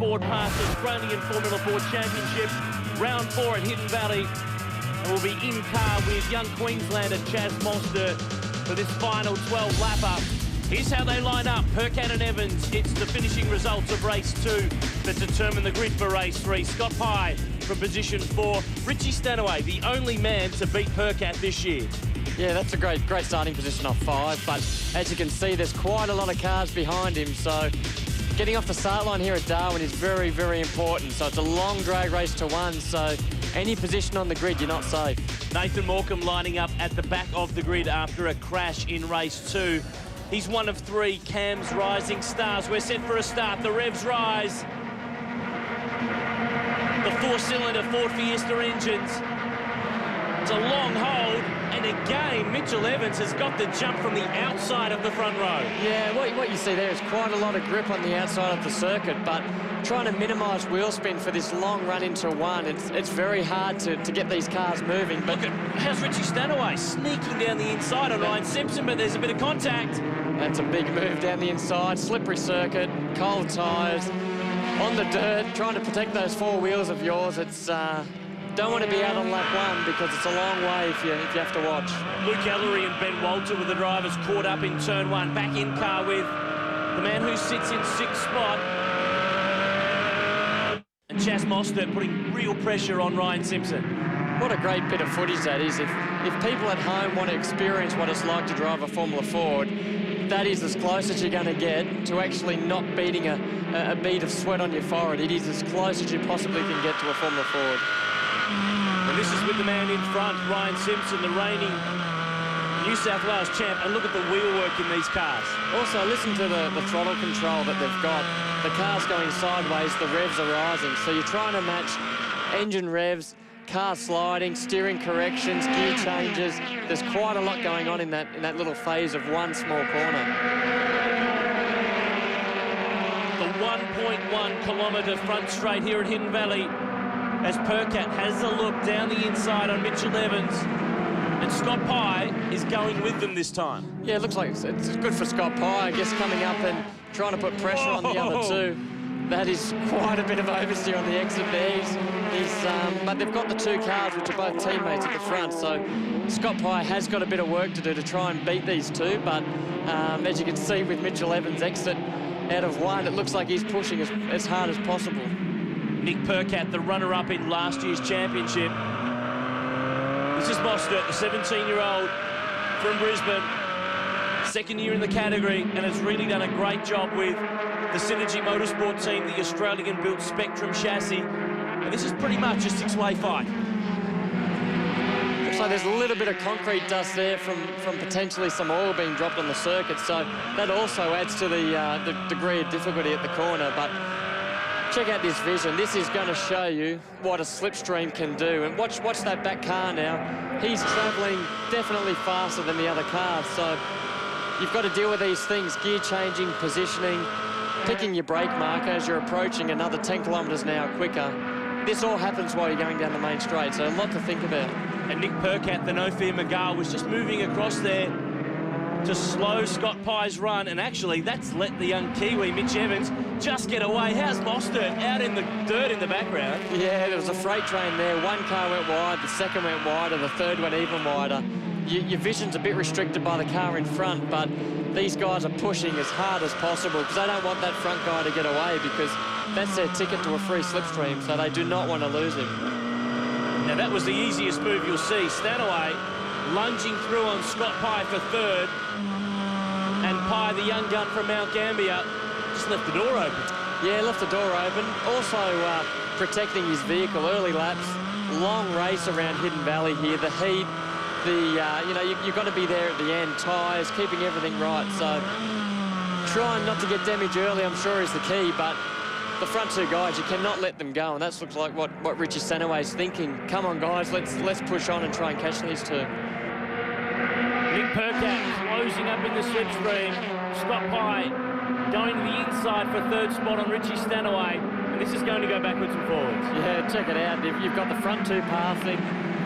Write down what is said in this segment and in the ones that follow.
Board past the Australian Formula 4 Championship, round 4 at Hidden Valley. And we'll be in car with young Queenslander Chaz Mostert for this final 12-lapper. Here's how they line up, Percat and Evans. It's the finishing results of race 2 that determine the grid for race 3. Scott Pye from position 4. Richie Stanaway, the only man to beat Percat this year. Yeah, that's a great starting position off 5, but as you can see, there's quite a lot of cars behind him, so getting off the start line here at Darwin is very, very important. So it's a long drag race to 1, so any position on the grid, you're not safe. Nathan Morecambe lining up at the back of the grid after a crash in race 2. He's one of 3 Cam's rising stars. We're set for a start. The revs rise. The 4-cylinder Ford Fiesta engines. It's a long hold, and again, Mitchell Evans has got the jump from the outside of the front row. Yeah, what you see there is quite a lot of grip on the outside of the circuit, but trying to minimise wheel spin for this long run into 1, it's very hard to get these cars moving. But look at how's Richie Stanaway sneaking down the inside on Ryan Simpson, but there's a bit of contact. That's a big move down the inside, slippery circuit, cold tyres, on the dirt, trying to protect those 4 wheels of yours. It's don't want to be out on lap 1 because it's a long way if you have to watch. Luke Ellery and Ben Walter with the drivers caught up in turn 1. Back in car with the man who sits in 6th spot. And Chaz Mostert putting real pressure on Ryan Simpson. What a great bit of footage that is. If people at home want to experience what it's like to drive a Formula Ford, that is as close as you're going to get to actually not beating a bead of sweat on your forehead. It is as close as you possibly can get to a Formula Ford. And this is with the man in front, Ryan Simpson, the reigning New South Wales champ. And look at the wheel work in these cars. Also, listen to the throttle control that they've got. The car's going sideways, the revs are rising. So you're trying to match engine revs, car sliding, steering corrections, gear changes. There's quite a lot going on in that little phase of 1 small corner. The 1.1 kilometre front straight here at Hidden Valley, as Percat has a look down the inside on Mitchell Evans. And Scott Pye is going with them this time. Yeah, it looks like it's good for Scott Pye, I guess, coming up and trying to put pressure on the other 2. That is quite a bit of oversteer on the exit there. But they've got the 2 cars, which are both teammates at the front, so Scott Pye has got a bit of work to do to try and beat these 2, but as you can see with Mitchell Evans' exit out of 1, it looks like he's pushing as hard as possible. Nick Percat, the runner-up in last year's championship. This is Mostert, the 17-year-old from Brisbane. 2nd year in the category, and has really done a great job with the Synergy Motorsport team, the Australian-built Spectrum chassis. And this is pretty much a 6-way fight. Looks like there's a little bit of concrete dust there from potentially some oil being dropped on the circuit, so that also adds to the degree of difficulty at the corner. But check out this vision. This is going to show you what a slipstream can do. And watch that back car now. He's travelling definitely faster than the other cars, so you've got to deal with these things, gear changing, positioning, picking your brake marker as you're approaching another 10 kilometres an hour quicker. This all happens while you're going down the main straight, so a lot to think about. And Nick Percat, the No Fear McGar, was just moving across there to slow Scott Pye's run, and actually that's let the young Kiwi, Mitch Evans, just get away. How's Mostert out in the dirt in the background? Yeah, there was a freight train there. 1 car went wide, the 2nd went wider, the 3rd went even wider. Your vision's a bit restricted by the car in front, but these guys are pushing as hard as possible because they don't want that front guy to get away, because that's their ticket to a free slipstream, so they do not want to lose him. Now that was the easiest move you'll see. Stanaway lunging through on Scott Pye for 3rd, and Pye, the young gun from Mount Gambier, just left the door open. Yeah, left the door open. Also protecting his vehicle, early laps, long race around Hidden Valley here. The heat, you've got to be there at the end. Tyres, keeping everything right. So trying not to get damage early, I'm sure, is the key. But the front 2 guys, you cannot let them go, and that looks like what Richie Stanaway's thinking. Come on, guys, let's push on and try and catch these 2. Nick Percat closing up in the slipstream. Scott Pye going to the inside for 3rd spot on Richie Stanaway, and this is going to go backwards and forwards. Yeah, check it out. You've got the front 2 passing,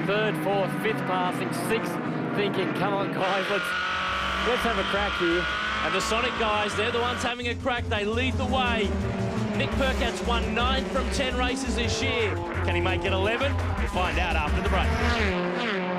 3rd, 4th, 5th passing, 6th thinking, come on, guys, let's have a crack here. And the Sonic guys, they're the ones having a crack. They lead the way. Nick Percat's won 9 from 10 races this year. Can he make it 11? We'll find out